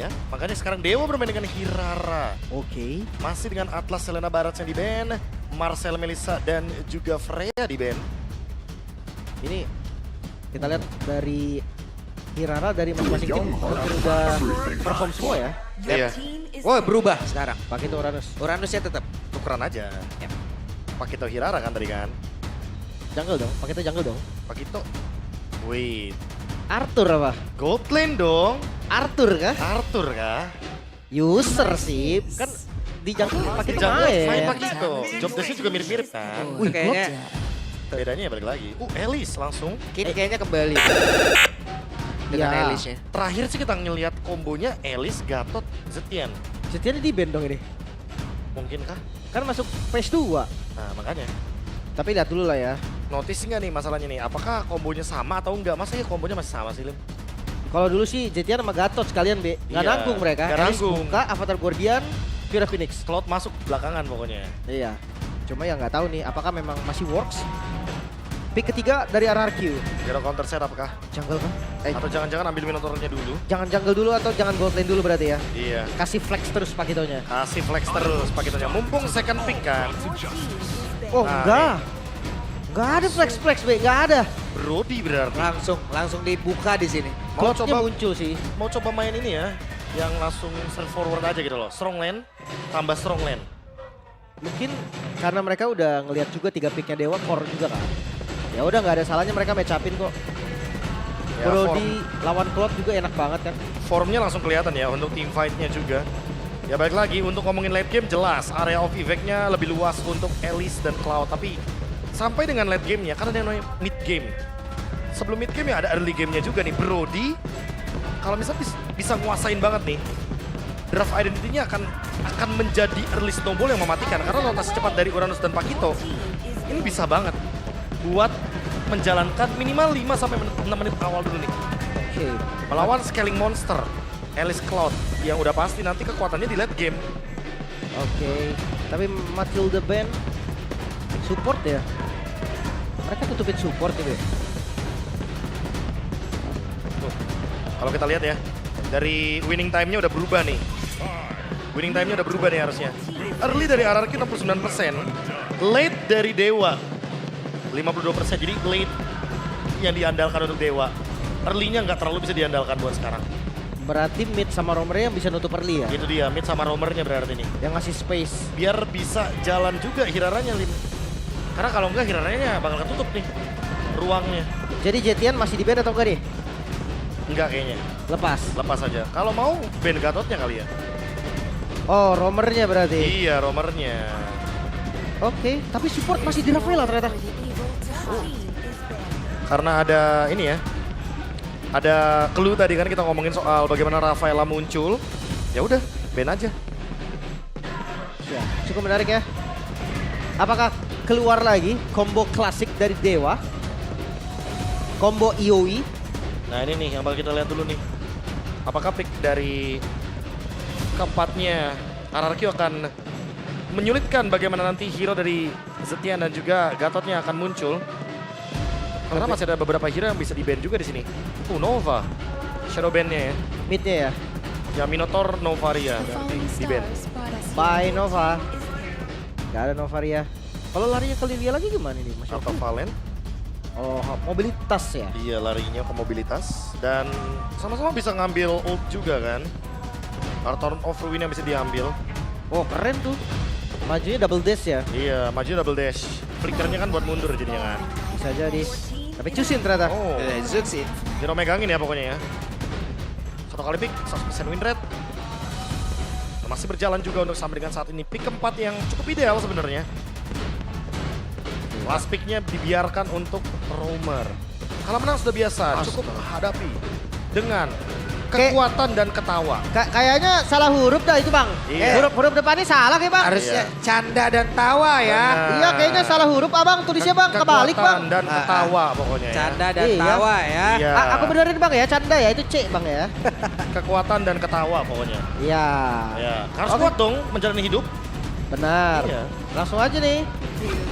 ya. Makanya sekarang Dewa bermain dengan Hirara. Oke. Masih dengan Atlas Selena Barat yang di ban, Marcel Melissa dan juga Freya di ban. Ini kita lihat dari Hirara dari masing-masing tim udah perform semua ya. Iya, Wah, berubah sekarang. Pakai itu Uranusnya tetap. tukeran aja. Ya. Pakito Hirara kan tadi kan. jungle dong, pakai itu jungle dong. Pakito. Wait, Arthur apa? gold lane dong. Arthur kah? Arthur kah? User sih, kan di jungle pakai itu Jangan main main. Pakito. Job desk-nya juga mirip-mirip kan. Wih, kayaknya Bedanya ya balik lagi. Elise langsung. kayaknya kembali dengan Ya. Elisnya. Terakhir sih kita ngelihat kombonya Elise, Gatot, Zetian. Setianya di band dong ini. Mungkin kah? Kan masuk phase 2. Nah makanya. Tapi lihat dulu lah ya. Notice nggak nih masalahnya nih? Apakah kombonya sama atau enggak? Masa ya kombonya masih sama sih, Lim? Kalau dulu sih Zetian sama Gatot sekalian, Be. Nggak Iya, nanggung mereka. nggak Elis nanggung. buka, Avatar Guardian, Fira Phoenix. Cloud masuk belakangan pokoknya. Iya. Cuma ya nggak tahu nih apakah memang masih works. Pick ketiga dari RRQ. Hero counter setup kah? Jungle kan? Atau jangan-jangan ambil Minotaurnya dulu? Jangan jungle dulu atau jangan gold lane dulu berarti ya. Iya. Kasih flex terus Pakitonya. Kasih flex terus pakitonya. Mumpung second pick kan. Oh Nah, enggak. Enggak ada flex, Be. Enggak ada. Brody berarti. Langsung dibuka di sini. Mau Cloudnya coba muncul sih. mau coba main ini ya. Yang langsung serve forward aja gitu loh. Strong lane tambah strong lane. Mungkin karena mereka udah ngelihat juga 3 picknya Dewa core juga kan. Ya udah nggak ada salahnya mereka match upin kok. Ya, Brody lawan Cloud juga enak banget kan. formnya langsung kelihatan ya untuk team fight-nya juga. Ya balik lagi untuk ngomongin late game jelas area of effect-nya lebih luas untuk Elise dan Cloud. Tapi sampai dengan late game-nya karena ada yang namanya mid game. Sebelum mid game ya ada early game-nya juga nih. Brody kalau misalnya bisa nguasain banget nih. Draft identity-nya akan menjadi early snowball yang mematikan karena rotasi cepat dari Uranus dan Pakito ini bisa banget buat menjalankan minimal 5 sampai 6 menit awal dulu nih. Oke. Melawan scaling monster Elise Cloud yang udah pasti nanti kekuatannya di late game. Oke. Tapi Matilda Band support ya. Mereka tutupin support gitu ya. Tuh, kalau kita lihat ya, dari winning time-nya udah berubah nih. Winning time-nya udah berubah nih harusnya. Early dari RRQ 69%, late dari Dewa 52%, jadi late yang diandalkan untuk Dewa. Early-nya nggak terlalu bisa diandalkan buat sekarang. Berarti mid sama romernya yang bisa nutup early ya. Itu dia, mid sama roamernya berarti nih. Yang ngasih space. Biar bisa jalan juga Hiraranya, Lim. Karena kalau enggak Hiraranya bakal ketutup nih ruangnya. Jadi Zetian masih di band atau enggak nih? Enggak kayaknya, Lepas. lepas aja. Kalau mau band Gatotnya kali ya. Oh, romernya berarti. Iya, roamernya. Oke, tapi support masih di Rafaela ternyata. Karena ada ini ya, ada clue tadi kan kita ngomongin soal bagaimana Rafaela muncul. Ya udah, ban aja. Ya, cukup menarik ya. Apakah keluar lagi combo klasik dari Dewa? Combo IOE? Nah ini nih yang bakal kita lihat dulu nih. Apakah pick dari keempatnya RRQ akan menyulitkan bagaimana nanti hero dari Zetian dan juga Gatotnya akan muncul. Karena masih ada beberapa hero yang bisa di-ban juga di sini. Nova. Shadow ban-nya ya. Midnya ya? Ya Minotaur Novaria berarti di-ban. Bye Nova. Gak ada Novaria. Kalau larinya ke Lilia lagi gimana nih Mas? Atau Valen. Oh, mobilitas ya? Iya larinya ke mobilitas. Dan sama-sama bisa ngambil ult juga kan. Turn of Ruin yang bisa diambil. Oh keren tuh. Majunya double dash ya? Iya maju double dash. Flickernya kan buat mundur jadinya kan. Bisa jadi. Tapi cusin ternyata. Oh, Zug sih. Zero megangin ya pokoknya ya. Satu kali pick, 100% win rate. Masih berjalan juga untuk sampai dengan saat ini. Pick keempat yang cukup ideal sebenarnya. Last picknya dibiarkan untuk roamer. Kalau menang sudah biasa, cukup hadapi dengan kekuatan dan ketawa. Kayaknya salah huruf dah itu bang. Iya. Huruf depannya salah kayak bang. Harusnya Iya. canda dan tawa ya. Benar. Iya kayaknya salah huruf abang. Tulisnya bang kebalik bang. Kekuatan dan ketawa pokoknya ya. Canda dan Iya. tawa ya. Iya. Aku benerin bang ya, canda ya, itu C bang ya. Kekuatan dan ketawa pokoknya. Iya. Ya, harus kuat dong menjalani hidup. Benar. Iya. Langsung aja nih.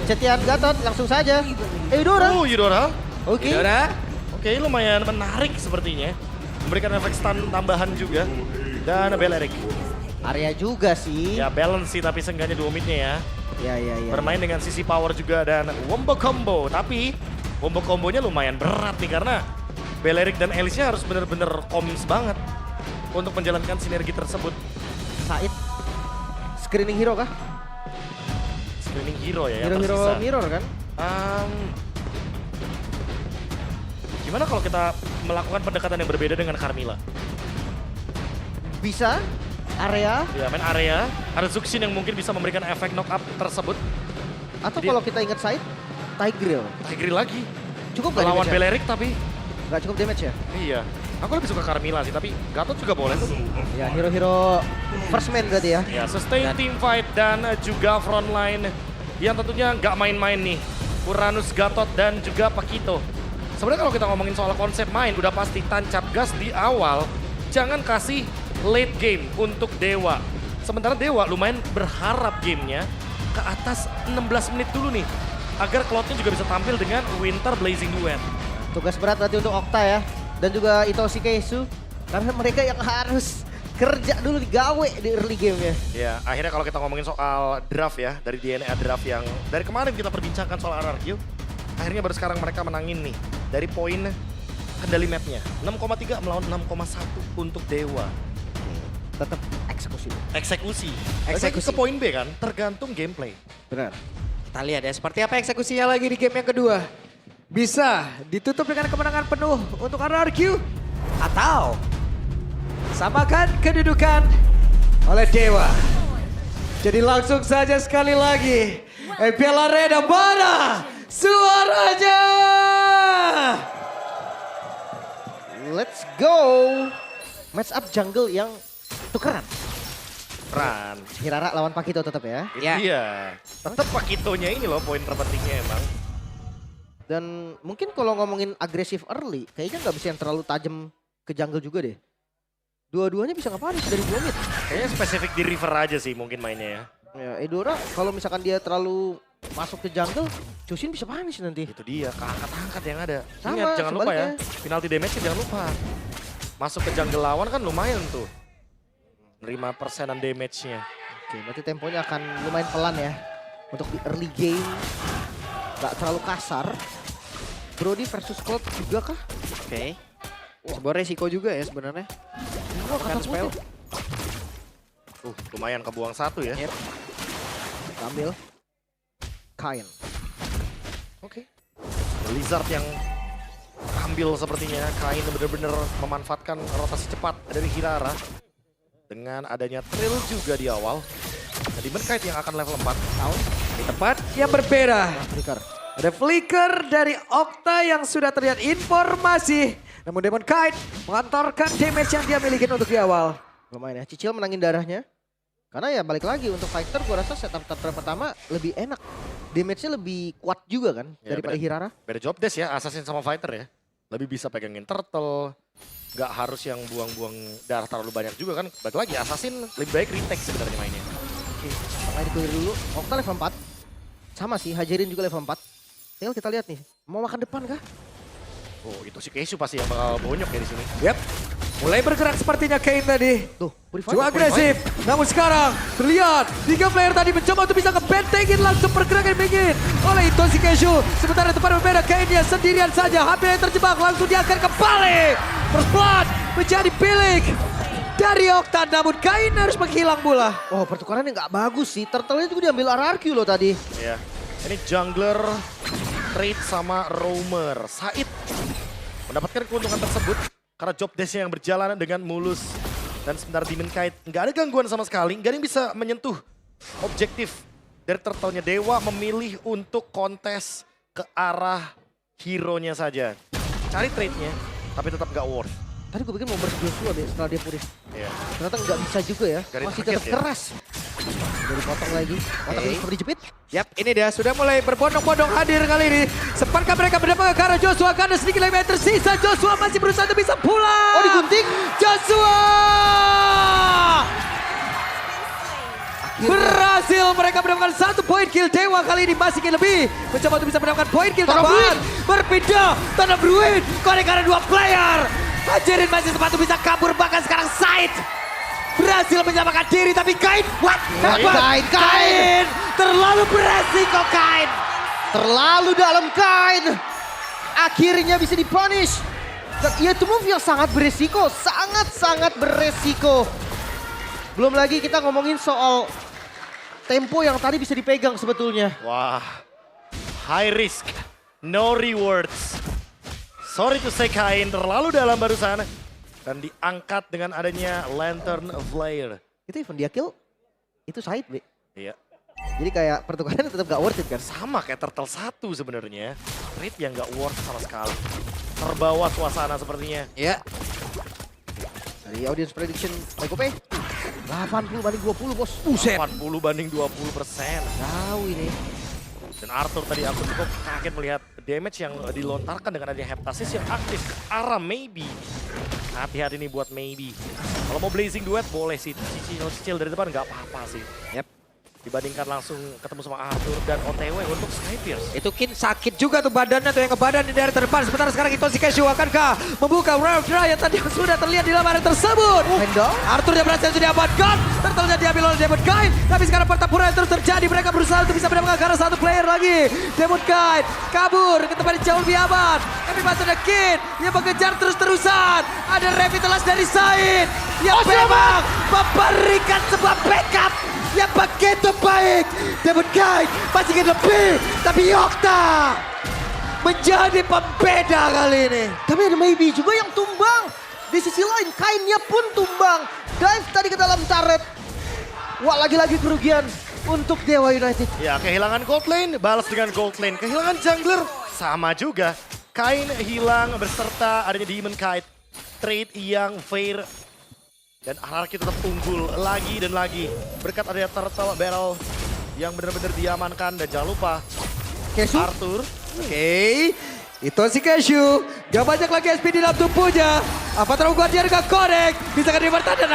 Zetian Gatot langsung saja. Eudora. Eudora. Oke. Udah. Oke, lumayan menarik sepertinya. Memberikan efek stun tambahan juga. dan Belerik. Area juga sih. Ya balance sih tapi seenggaknya 2 midnya ya. Ya. Bermain dengan sisi power juga dan wombo combo. Tapi wombo combonya lumayan berat nih karena Belerik dan Elise-nya harus bener-bener komis banget untuk menjalankan sinergi tersebut. Said. Screening hero kah? Screening hero ya yang Hero-hero tersisa. mirror kan? Gimana kalau kita melakukan pendekatan yang berbeda dengan Carmilla? Bisa. Area. Ya main area, ada Zuxin yang mungkin bisa memberikan efek knock up tersebut. Atau Jadi- kalau kita ingat Said, Tigreal. Tiger lagi, Cukup gak melawan damage-nya? Belerik tapi Gak cukup damage ya? iya. Aku lebih suka Carmilla sih, tapi Gatot juga boleh tuh. Ya hero-hero first man berarti ya. Ya, sustain team fight dan juga frontline yang tentunya nggak main-main nih. Uranus, Gatot, dan juga Pakito. Sebenarnya kalau kita ngomongin soal konsep main, udah pasti tancap gas di awal. Jangan kasih late game untuk Dewa. Sementara Dewa lumayan berharap gamenya ke atas 16 menit dulu nih. Agar Cloud-nya juga bisa tampil dengan Winter Blazing Duet. Tugas berat berarti untuk Okta ya. Dan juga Itoshi Keisu. Karena mereka yang harus kerja dulu digawe di early game-nya. Ya, akhirnya kalau kita ngomongin soal draft ya, dari DNA draft yang dari kemarin kita perbincangkan soal RRQ, akhirnya baru sekarang mereka menangin nih dari poin kendali mapnya. 6,3 melawan 6,1 untuk Dewa. Tetap eksekusi. Eksekusi. Eksekusi. Ke poin B kan, tergantung gameplay. Benar. Kita lihat ya seperti apa eksekusinya lagi di game yang kedua. Bisa ditutup dengan kemenangan penuh untuk RRQ atau samakan kedudukan oleh Dewa. Jadi langsung saja sekali lagi. MPL Arena mana suaranya? Let's go. Match up jungle yang tukeran. Ran. Hirara lawan Pakito tetap ya. Ya. Iya. Tetap Pakitonya ini loh poin terpentingnya emang. Dan mungkin kalau ngomongin agresif early, kayaknya nggak bisa yang terlalu tajam ke jungle juga deh. Dua-duanya bisa nge-punish dari 2 mid. Kayaknya spesifik di river aja sih mungkin mainnya ya. Ya, Edora kalau misalkan dia terlalu masuk ke jungle, Chushin bisa punish nanti. Itu dia, keangkat-angkat yang ada. Sama, Ingat, jangan lupa ya, sebaliknya. penalti damage-nya jangan lupa. Masuk ke jungle lawan kan lumayan tuh. 5%an damage-nya. Oke, berarti temponya akan lumayan pelan ya. Untuk di early game, nggak terlalu kasar. Brody versus Cloud juga kah? Oke. Sebuah resiko juga ya sebenarnya. Wah, Kan kata spell. putih. Lumayan kebuang 1 ya. Yep. Ambil. Kain. Oke. Lizard yang ambil sepertinya. Kain benar-benar memanfaatkan rotasi cepat dari Hirara. Dengan adanya Trill juga di awal. Jadi Kite yang akan level 4. Di tempat yang berbeda. Flicker. Ada flicker dari Okta yang sudah terlihat informasi. Namun Demon Kite mengantarkan damage yang dia miliki untuk di awal. Lumayan ya. Cicil menangin darahnya. Karena ya balik lagi untuk fighter gua rasa setup pertama lebih enak. Damage-nya lebih kuat juga kan Ya, daripada beda. Hirara. Beda job desk ya, Assassin sama Fighter ya. Lebih bisa pegangin turtle. Gak harus yang buang-buang darah terlalu banyak juga kan. Balik lagi, Assassin lebih baik retake sebenarnya mainnya. Oke, makanya di-clear dulu. Okta level 4. Sama sih, Hajerin juga level 4. Tinggal kita lihat nih, mau makan depan kah? Oh, itu si Keisu pasti yang bakal bonyok ya di sini. Yap. Mulai bergerak sepertinya Kane tadi. Tuh, Purify. Cukup agresif. Namun sekarang terlihat 3 player tadi mencoba untuk bisa ngebentengin langsung pergerakan bikin oleh Itoshi Keisu. Sementara depan berbeda Kane-nya sendirian saja. Hampir yang terjebak langsung dia akan kembali. First blood menjadi milik dari Okta. Namun Kane harus menghilang bola. Oh, pertukarannya nggak bagus sih. Turtle-nya juga diambil RRQ loh tadi. Ya, ini jungler trade sama roamer. Said mendapatkan keuntungan tersebut karena job desk-nya yang berjalan dengan mulus. Dan sebentar Demon Kite nggak ada gangguan sama sekali. Nggak ada yang bisa menyentuh objektif dari turtle-nya. Dewa memilih untuk kontes ke arah hero-nya saja. Cari trade-nya, tapi tetap nggak worth. Tadi gue pikir mau burst Joshua deh setelah dia purif. Ya. Ternyata nggak bisa juga ya. Nggak Masih ditarget tetap ya. keras. Jadi potong lagi. Otak Oke. ini seperti jepit. Yap, ini dia sudah mulai berbondong-bondong hadir kali ini. Sepatkah mereka berdampak ke arah Joshua karena sedikit lagi yang tersisa. Joshua masih berusaha untuk bisa pulang. Oh, digunting. Joshua berhasil mereka mendapatkan 1 poin kill. Dewa kali ini masih ingin lebih. Mencoba untuk bisa mendapatkan poin kill Tanah tambahan. Berpindah Tanah Bruin. Karena 2 player. Hajerin masih sempat untuk bisa kabur bahkan sekarang Said berhasil menyelamatkan diri, tapi Kain, what? Kain. Terlalu beresiko Kain. Terlalu dalam Kain. Akhirnya bisa dipunish. Dan itu move yang sangat beresiko. Sangat-sangat beresiko. Belum lagi kita ngomongin soal tempo yang tadi bisa dipegang sebetulnya. Wah, high risk, no rewards. Sorry to say Kain terlalu dalam barusan. Dan diangkat dengan adanya Lantern Flare. Itu even dia kill, itu side B. Iya. Jadi kayak pertukaran tetap gak worth it kan. Sama kayak Turtle 1 sebenarnya. Rate yang gak worth sama sekali. Terbawa suasana sepertinya. Ya. Dari audience prediction, Michael Pay. 80 banding 20 bos. 40 banding 20%. Jauh ini. Dan Arthur tadi aku cukup kaget melihat damage yang dilontarkan dengan adanya Heptasis yang aktif ke arah Maybe. Hati-hati nih buat Maybe. Kalau mau Blazing Duet boleh sih, cicil dari depan nggak apa-apa sih. Yep. Dibandingkan langsung ketemu sama Arthur dan OTW untuk Skypierce. Itu Kin sakit juga tuh badannya tuh yang ke badan di daerah terdepan. Sementara sekarang Itoshi Cashew akankah membuka Rare Dry yang tadi sudah terlihat di lamaran tersebut. Hendong. Arthur yang berhasil sudah diamankan. Turtle-nya diambil oleh Demon Kain. Tapi sekarang pertempuran terus terjadi. Mereka berusaha untuk bisa mendapatkan karena satu player lagi. Demon Kain kabur ke tempat yang jauh lebih aman. Tapi masih ada Kin yang mengejar terus-terusan. Ada revitalize dari Said yang memang memberikan sebuah backup yang begitu baik. Demon Kain masih ingin lebih. Tapi Yokta menjadi pembeda kali ini. Tapi ada Maybe juga yang tumbang. Di sisi lain Kainnya pun tumbang. Dive tadi ke dalam turret. Wah, lagi-lagi kerugian untuk Dewa United. Ya, kehilangan gold lane, balas dengan gold lane. Kehilangan jungler, sama juga. Kain hilang beserta adanya Demon Kite. Trade yang fair. Dan RRQ tetap unggul lagi dan lagi. Berkat adanya Turtle Barrel yang benar-benar diamankan. Dan jangan lupa, Kesu. Arthur. Oke, Itoshi Cashew. Gak banyak lagi SP di dalam tubuhnya. Apa terlalu kuat dia dengan Connect? Bisa kan bertahan.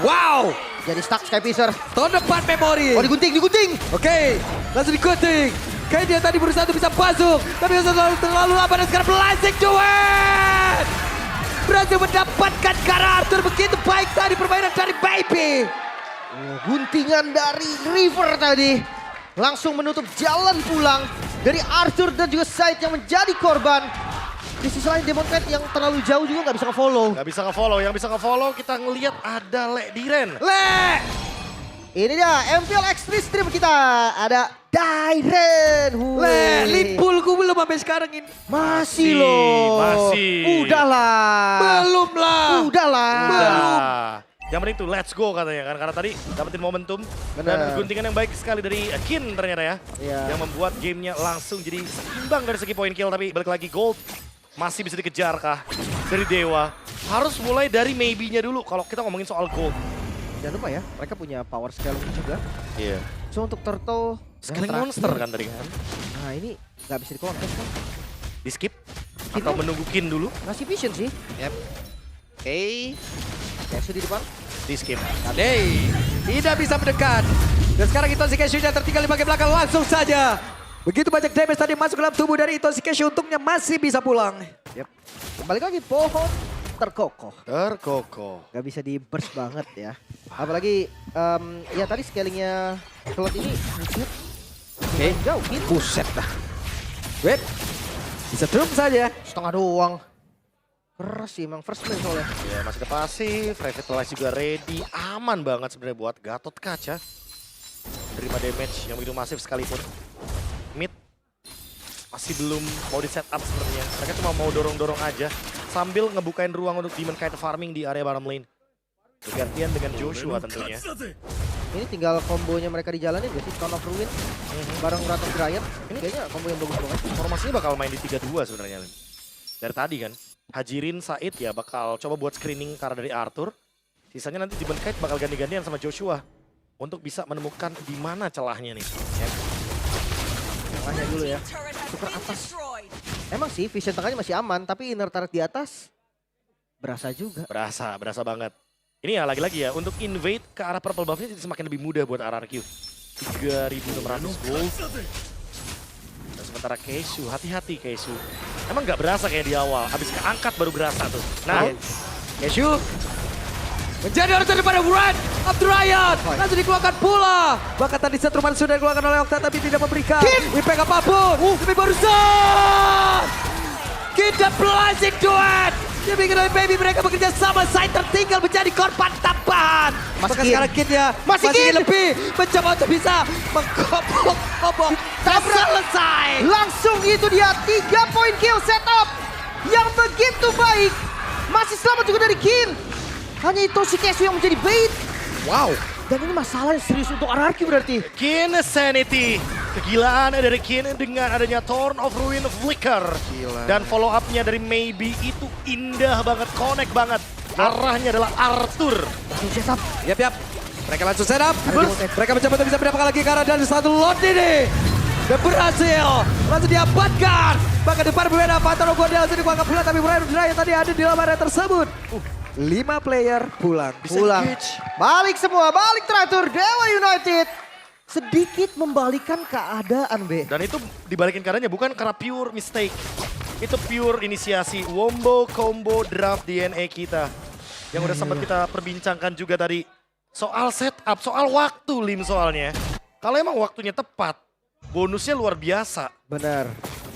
Wow, Jadi stuck Skypiercer. tahun depan memori. Oh, digunting. Oke, langsung digunting. Kayak dia tadi berusaha untuk bisa masuk. Tapi terlalu lama dan sekarang Blazing Duet. Berhasil mendapatkan karena Arthur begitu baik tadi permainan dari Baby. Oh, guntingan dari River tadi. Langsung menutup jalan pulang dari Arthur dan juga Said yang menjadi korban. Di sisi lain Demon Knight yang terlalu jauh juga nggak bisa nge-follow. Gak bisa nge-follow, yang bisa nge-follow kita ngelihat ada Le Diren. Ini dia MPL X3 stream kita. Ada Diren. Limpul gue belum sampai sekarang ini. Masih loh. Masih. Udahlah. Belum lah. Udahlah. Udah. Yang penting tuh let's go katanya kan. Karena tadi dapetin momentum. Dan Bener. guntingan yang baik sekali dari Kin ternyata ya. Iya. Yang membuat gamenya langsung jadi seimbang dari segi poin kill. Tapi balik lagi gold masih bisa dikejar kah dari Dewa. Harus mulai dari maybe-nya dulu kalau kita ngomongin soal gold. Jangan lupa ya, mereka punya power scaling juga. Iya. So untuk Turtle. Scaling yang monster terakhir. kan tadi kan. Nah ini nggak bisa dikontes kan. Di skip. Atau menunggu Kin dulu. Ngasih vision sih. Yep. Oke. Kesu di depan. Di skip. Kadei tidak bisa mendekat. Dan sekarang Itoshi Cashew-nya tertinggal di bagian belakang langsung saja. Begitu banyak damage tadi masuk dalam tubuh dari Itoshi Cashew, untungnya masih bisa pulang. Yep. Kembali lagi pohon terkokoh. Terkokoh. Gak bisa di burst banget ya. Apalagi ya tadi scalingnya slot ini Oke. jauh gitu. Buset dah. Wait. Bisa drum saja. Setengah doang. Keras sih emang first man soalnya. Ya masih ada pasif, Revitalize juga ready. Aman banget sebenarnya buat Gatot Kaca. Terima damage yang begitu masif sekalipun. Mid masih belum mau di setup sebenarnya. Mereka cuma mau dorong-dorong aja. Sambil ngebukain ruang untuk Demon Kite farming di area bottom lane. Bergantian dengan Joshua tentunya. Ini tinggal kombonya mereka dijalanin gak sih? Stone of Ruin bareng Wrath of Dryad. Ini kayaknya combo yang bagus banget. Formasinya bakal main di 3-2 sebenarnya. Dari tadi kan. Hajirin Said ya bakal coba buat screening karena dari Arthur. Sisanya nanti Demon Kite bakal ganti-gantian sama Joshua. Untuk bisa menemukan di mana celahnya nih. Ya. Celahnya dulu ya. Super atas. Emang sih vision tengahnya masih aman. Tapi inner turret di atas berasa juga. Berasa banget. Ini ya lagi-lagi ya, untuk invade ke arah purple buff-nya jadi semakin lebih mudah buat RRQ. 3.600 gold. Dan sementara Kesu, hati-hati Kesu. Emang nggak berasa kayak di awal, habis keangkat baru berasa tuh. Nah, Cashew. Menjadi order daripada Wrath of the Riot. Langsung dikeluarkan pula. Bahkan tadi setruman sudah dikeluarkan oleh Okta tapi tidak memberikan impact apapun. Tapi barusan. Kita blazing duet. Dia bikin oleh Baby, mereka bekerja sama. Saya tertinggal menjadi korban tambahan. Maka sekarang Kidnya masih Kid lebih. Mencoba untuk bisa mengkobok-kobok. Tak selesai. Langsung itu dia 3 point kill setup yang begitu baik. Masih selamat juga dari Kin. Hanya itu si Kesu yang menjadi bait. Wow. Dan ini masalah yang serius untuk RRQ berarti. Kin Sanity. Kegilaan dari Kin dengan adanya Thorn of Ruin Flicker. Gila. Dan follow up-nya dari Maybe itu indah banget, connect banget. Arahnya adalah Arthur. Langsung setup. Yap. Mereka langsung setup. Mereka mencoba untuk bisa mendapatkan lagi karena dari satu lot ini. Dan berhasil. Langsung diamankan. Bahkan depan berbeda. Pantoro Gondel langsung dikuangkan pulang. Tapi Brian yang tadi ada di dalam area tersebut. 5 player pulang. Pulang. Balik semua, balik teratur. Dewa United sedikit membalikan keadaan, B. Dan itu dibalikin keadaannya bukan karena pure mistake. Itu pure inisiasi. Wombo combo draft DNA kita. Yang udah sempat kita perbincangkan juga tadi. Soal setup, soal waktu Lim soalnya. Kalau emang waktunya tepat, bonusnya luar biasa. Benar.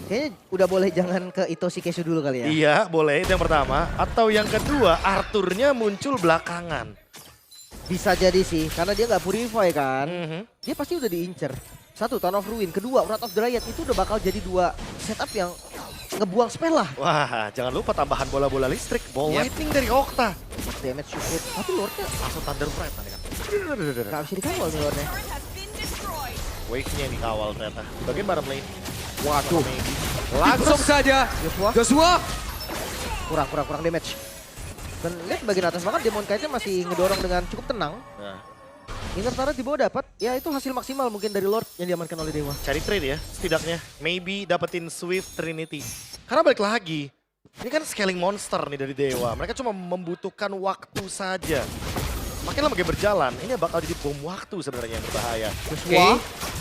Kayaknya udah boleh jangan ke Itoshi Kesu dulu kali ya. Iya boleh, itu yang pertama. Atau yang kedua, Arthurnya muncul belakangan. Bisa jadi sih, karena dia nggak purify kan. Mhm. Dia pasti udah diincer. Satu, Town of Ruin. Kedua, Wrath of the Riot. Itu udah bakal jadi 2 setup yang ngebuang spell lah. Wah, jangan lupa tambahan bola-bola listrik. Ball lightning dari Okta. Damage cukup. Tapi Lordnya Langsung Thunder Pride tadi kan. nggak bisa dikawal nih Lordnya. Wave-nya yang dikawal ternyata. Di bagian bottom lane. Waduh. Langsung saja. Joshua. Kurang damage. Dan lihat bagian atas banget Demon Knight-nya masih ngedorong dengan cukup tenang. Nah, Inner Turret di bawah dapat, ya itu hasil maksimal mungkin dari Lord yang diamankan oleh Dewa. cari trade ya setidaknya. Maybe dapetin Swift Trinity. Karena balik lagi, ini kan scaling monster nih dari Dewa. Mereka cuma membutuhkan waktu saja. Makin lama game berjalan, ini bakal jadi bom waktu sebenarnya yang berbahaya. Oke.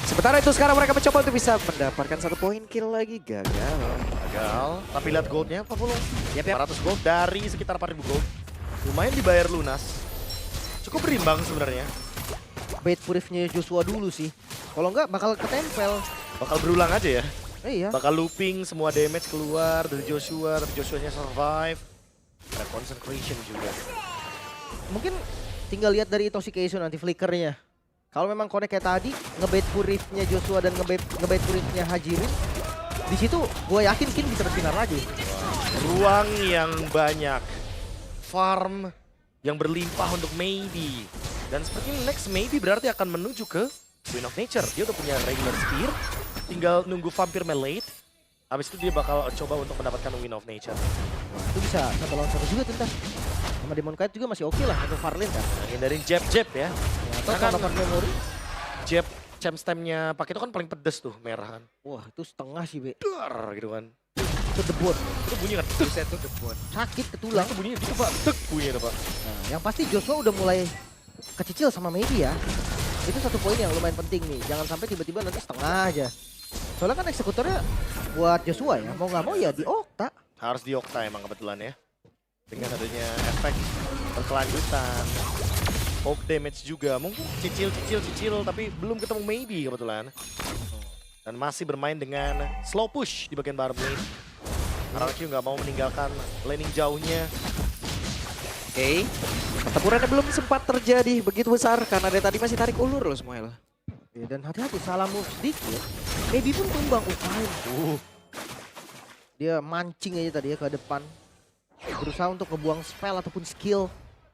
Sementara itu sekarang mereka mencoba untuk bisa mendapatkan 1 poin kill lagi. Gagal. Gagal, tapi lihat goldnya 40. Yap. 400 gold dari sekitar 4000 gold. Lumayan dibayar lunas. Cukup berimbang sebenarnya. Bait Purif-nya Joshua dulu sih. Kalau enggak bakal ketempel. Bakal berulang aja ya. Iya. Bakal looping semua damage keluar dari Joshua, tapi Joshua-nya survive. Ada concentration juga. Mungkin tinggal lihat dari Itoshi Kesu nanti flickernya. Kalau memang connect kayak tadi, ngebait Purif-nya Joshua dan ngebait Purif-nya Hajirin, di situ gue yakin Kin bisa bersinar lagi. Ruang yang banyak. Farm yang berlimpah untuk Maybe. Dan sepertinya next Maybe berarti akan menuju ke Queen of Nature. Dia udah punya regular spear. Tinggal nunggu Vampire Melee. Habis itu dia bakal coba untuk mendapatkan Queen of Nature. Wah, itu bisa 1 lawan 1 juga tuntas. Sama Demon Knight juga masih oke lah untuk Farlin kan. Nah, hindarin jab-jab ya. Atau Nah, kan kalau memori, jab champ stem-nya pakai itu kan paling pedes tuh, merah kan. wah itu setengah sih, Be. Dar gitu kan. Itu debut. Itu bunyi kan, buset tuh debut. Sakit ke tulang. Itu bunyinya gitu Pak, dek bunyinya tuh Pak. Nah, yang pasti Joshua udah mulai kecicil sama Maybe ya. Itu 1 poin yang lumayan penting nih. Jangan sampai tiba-tiba nanti setengah aja. Soalnya kan eksekutornya buat Joshua ya. Mau nggak mau ya di Okta. Harus di Okta emang kebetulan ya. Dengan adanya efek berkelanjutan. Poke damage juga. Mungkin cicil tapi belum ketemu Maybe kebetulan. Dan masih bermain dengan slow push di bagian bottom lane. RRQ nggak mau meninggalkan laning jauhnya. Oke. Pertempurannya belum sempat terjadi begitu besar karena dari tadi masih tarik ulur loh Smoel. Ya, dan hati-hati salah move sedikit. Maybe pun tumbang upain. Dia mancing aja tadi ya ke depan. Berusaha untuk ngebuang spell ataupun skill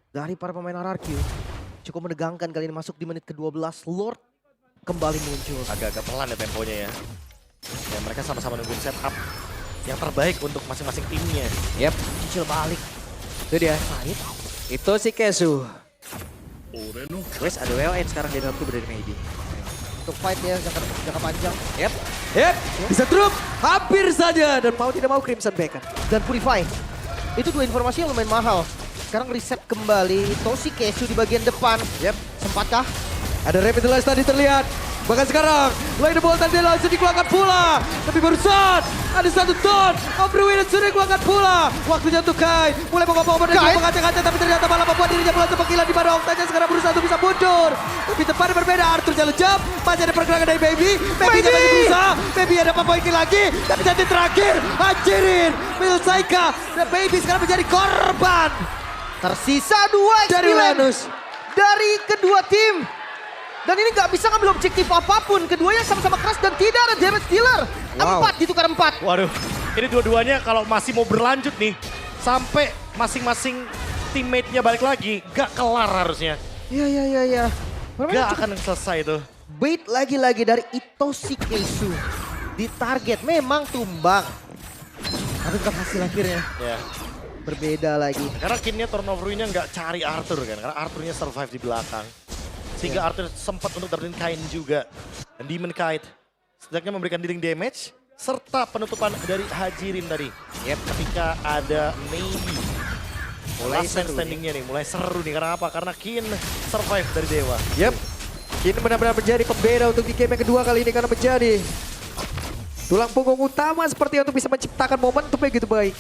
dari para pemain RRQ. Cukup menegangkan kali ini masuk di menit ke-12. Lord kembali muncul. Agak-agak pelan ya temponya ya. Ya mereka sama-sama nungguin setup yang terbaik untuk masing-masing timnya. Yap. Cicil balik. Itu dia. Sahid. Itu si Kesu. Wes ada WLN sekarang di dalam tubuh dari Maybe. Untuk fight ya jangka panjang. Yap. Bisa drop. Hampir saja. Dan mau tidak mau Crimson Beacon. Dan Purify. Itu 2 informasi yang lumayan mahal. Sekarang reset kembali Itoshi Kesu di bagian depan. Yap. Sempatkah? Ada Revitalize tadi terlihat. Bahkan sekarang, Lightning Bolt tadi langsung dikeluarkan pula. Tapi barusan, ada satu ton. Overwin sudah dikeluarkan pula. Waktunya untuk Kai. Mulai mengoper-ngoper dan juga mengacak-acak. Tapi ternyata malah membuat dirinya meloncat menggila di mana Octanya sekarang berusaha untuk bisa mundur. Tapi tempatnya berbeda, Arthur jalan jam. Masih ada pergerakan dari Baby. Baby-nya masih berusaha. Baby ada poin lagi. Tapi jadi terakhir, hancurin. Milsaika dan Baby sekarang menjadi korban. Tersisa 2 Dari X-Milan Uranus. dari kedua tim. Dan ini nggak bisa ngambil objektif apapun. Keduanya sama-sama keras dan tidak ada damage dealer. Wow. 4 ditukar 4. Waduh, ini dua-duanya kalau masih mau berlanjut nih, sampai masing-masing teammate-nya balik lagi, gak kelar harusnya. Iya. Gak akan selesai tuh. Bait lagi-lagi dari Itoshi Keisu. Di target memang tumbang. Tapi tetap hasil akhirnya Ya. berbeda lagi. Karena Kinnya turnover-nya nggak cari Arthur kan, karena Arthurnya survive di belakang. Sehingga Arthur sempat untuk dapetin Kain juga. Dan Demon Kite setidaknya memberikan dealing damage, serta penutupan dari Hajirin tadi. Ketika ada Maybe. Mulai standingnya nih, mulai seru nih. Karena apa? Karena Kin survive dari Dewa. Kini benar-benar menjadi pembeda untuk di game yang kedua kali ini karena menjadi tulang punggung utama seperti untuk bisa menciptakan momentum yang gitu baik.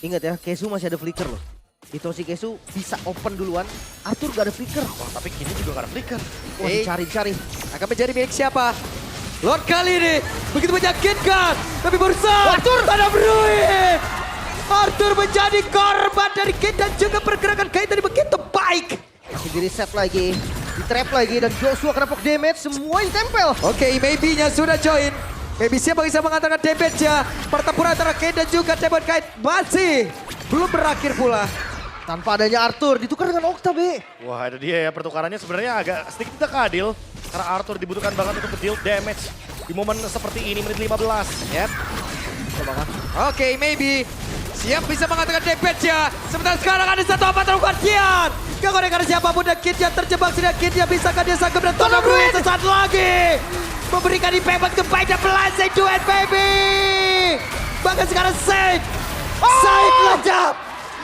Ingat ya, Keisu masih ada flicker loh. Itoshi Keisu bisa open duluan, Arthur gak ada flicker. Wah, tapi Kinnya juga gak ada flicker. Wah, dicari. Akan menjadi milik siapa? Lord kali ini begitu menyakitkan, tapi berusaha. Arthur! Ada Bruin! Arthur menjadi korban dari Kate dan juga pergerakan Kate tadi begitu baik. Masih di reset lagi, di trap lagi dan Joshua kena poke damage, semua ditempel. Oke, Maybe-nya sudah join. Maybe siapa bisa mengatakan damage-nya. Pertempuran antara Kate dan juga Demon Kite masih belum berakhir pula. Tanpa adanya Arthur, ditukar dengan Octa, B. Wah, itu dia ya, pertukarannya sebenarnya agak sedikit tidak adil. Karena Arthur dibutuhkan banget untuk deal damage di momen seperti ini, menit 15. Oke, Maybe siap bisa mengatakan damage-nya. Sementara sekarang ada satu apa terlakukan Kian. Gak goreng karena siapapun dan Kidnya terjebak. Sudah Kidnya bisakah dia sanggup dan Tona Bruin sesaat lagi. Memberikan impact begitu baik dan Blasey duet Baby. Bahkan sekarang Saik. Saik lejap.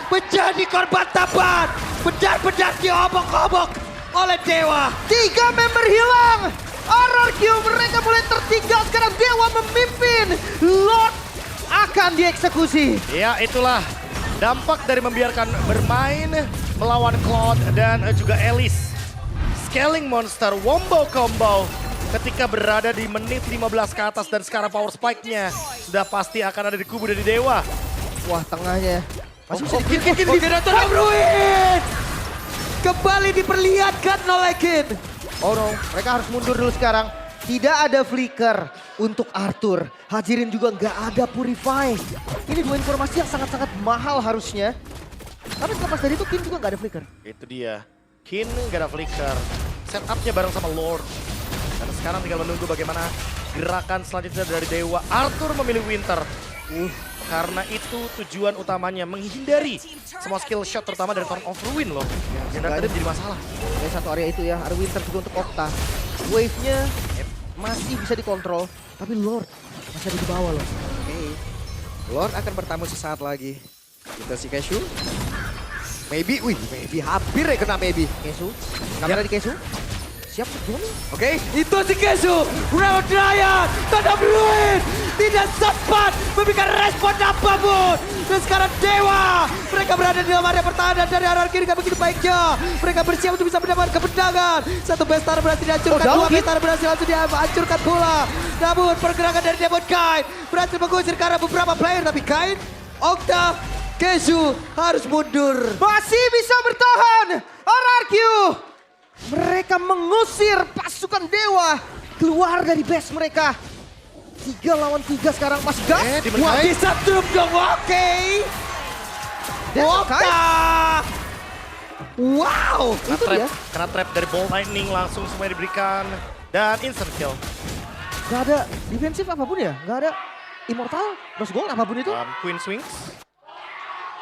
Menjadi korban tabat. Benar-benar diobok-obok oleh Dewa. 3 member hilang. RRQ mereka mulai tertinggal, sekarang Dewa memimpin. Lord akan dieksekusi. Ya, itulah dampak dari membiarkan bermain melawan Cloud dan juga Alice. Scaling monster wombo combo ketika berada di menit 15 ke atas dan sekarang power spike-nya sudah pasti akan ada di kubu dari Dewa. Wah, tengahnya. Masih bisa Oke, Tona Bruin. Kembali diperlihatkan oleh Kin. Oh no, mereka harus mundur dulu sekarang. Tidak ada flicker untuk Arthur. Hajirin juga nggak ada Purify. Ini dua informasi yang sangat-sangat mahal harusnya. Tapi selepas dari itu Kim juga nggak ada flicker. Itu dia. Kin gak ada flicker. Setupnya bareng sama Lord. Dan sekarang tinggal menunggu bagaimana gerakan selanjutnya dari Dewa. Arthur memilih Winter. Karena itu tujuan utamanya menghindari semua skill shot terutama dari Torn of Ruin loh. Yang tadi menjadi masalah. Dari satu area itu ya, ada Winter juga untuk Octa. Wave-nya masih bisa dikontrol, tapi Lord masih ada di bawah loh. Oke. Lord akan bertamu sesaat lagi. Kita si Kesu. Maybe hampir ya kena Maybe. Kesu, kamera di Kesu. Siap zooming. Oke, itu si Kesu. Round Ryan, Tona Bruin. Tidak sempat memberikan respon apapun. Dan sekarang Dewa. Mereka berada di dalam area pertahanan dari arah kiri. Begitu baiknya. Mereka bersiap untuk bisa mendapatkan kemenangan. Satu bestar berhasil dihancurkan. Dua bestar berhasil langsung dihancurkan pula. Namun pergerakan dari Demon Kite berhasil mengusir ke arah beberapa player. Tapi Kain, Octa, Kesu harus mundur. Masih bisa bertahan. RRQ. Mereka mengusir pasukan Dewa keluar dari base mereka. 3 lawan 3 sekarang Mas Gas. Wah, bisa truk dong, oke. Octa. Wow. Itu dia. Kena trap dari Ball Lightning langsung semua diberikan. Dan instant kill. Gak ada defensif apapun ya? Gak ada Immortal, Rose Gold apapun itu? Queen Swings.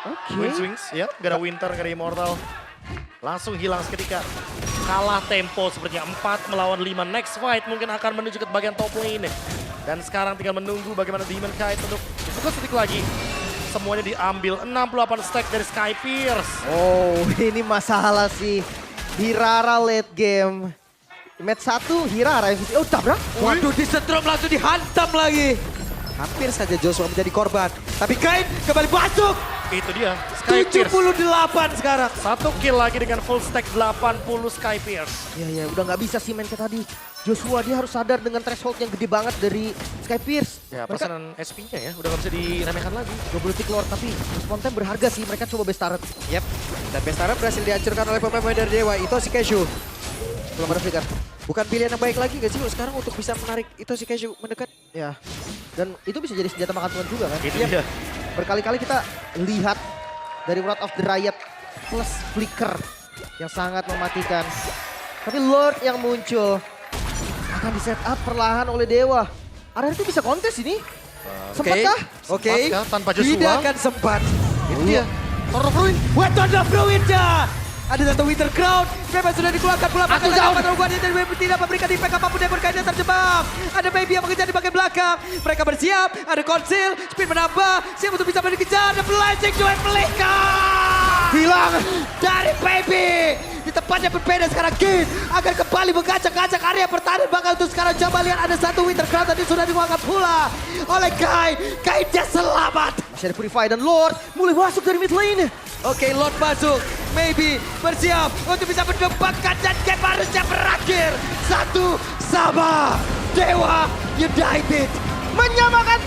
Oke. Queen Swings, ya. Gak ada Winter, gak ada Immortal. Langsung hilang seketika. Kalah tempo sepertinya 4 melawan 5. Next fight mungkin akan menuju ke bagian top lane. Dan sekarang tinggal menunggu bagaimana Demon Kite untuk cukup setik lagi. Semuanya diambil 68 stack dari Sky Pierce. Oh, ini masalah sih. Di Rara late game. Match 1, Hira RFC. Oh, tabrak. Waduh, disetrum langsung dihantam lagi. Hampir saja Joshua menjadi korban. Tapi Kain kembali masuk. Itu dia, Sky 78 Pierce. sekarang. 1 kill lagi dengan full stack 80 Sky Pierce. Ya, udah nggak bisa sih main kayak tadi. Joshua dia harus sadar dengan threshold yang gede banget dari Sky Pierce. Ya, Mereka pesanan SP-nya ya, udah gak bisa diremehkan lagi. double tick Lord, tapi respon time berharga sih. Mereka coba best turret. Yep. Dan Bestara berhasil dihancurkan oleh pemain dari Dewa. Itu si Keshu. Belum ada flicker. Bukan pilihan yang baik lagi gak sih lo sekarang untuk bisa menarik itu si Keshu mendekat? Ya, dan itu bisa jadi senjata makan tuan juga kan. Itu Iya. dia. Berkali-kali kita lihat dari Wrath of the Riot plus flicker yang sangat mematikan. Tapi Lord yang muncul akan di set up perlahan oleh Dewa. Area itu bisa kontes ini. Sempatkah? Oke. Sempat ya, tanpa Joshua. Tidak akan sempat. Itu dia. Torno Fruin. Weapon of Ruinja. Ada satu Winter Crown. Bebas sudah dikeluarkan pula. Aku down. Dan tidak memberikan impact apapun. Demon Kainnya terjebak. Ada Baby yang mengejar di bagian belakang. Mereka bersiap. Ada Conceal. Speed menambah. Siap untuk bisa dikejar. Ada Blazing Duet Flicker. Hilang. Dari Baby. Di tempat yang berbeda sekarang Kain akan kembali mengacak-acak area pertahanan. Bahkan untuk sekarang coba lihat ada satu Winter Crown tadi sudah dikeluarkan pula oleh Kain. Kainnya selamat. Masih ada Purify dan Lord mulai masuk dari mid lane. Oke, Lord masuk. Maybe bersiap untuk bisa mendapatkan dan game harusnya berakhir. 1-1. Dewa United. Menyamakan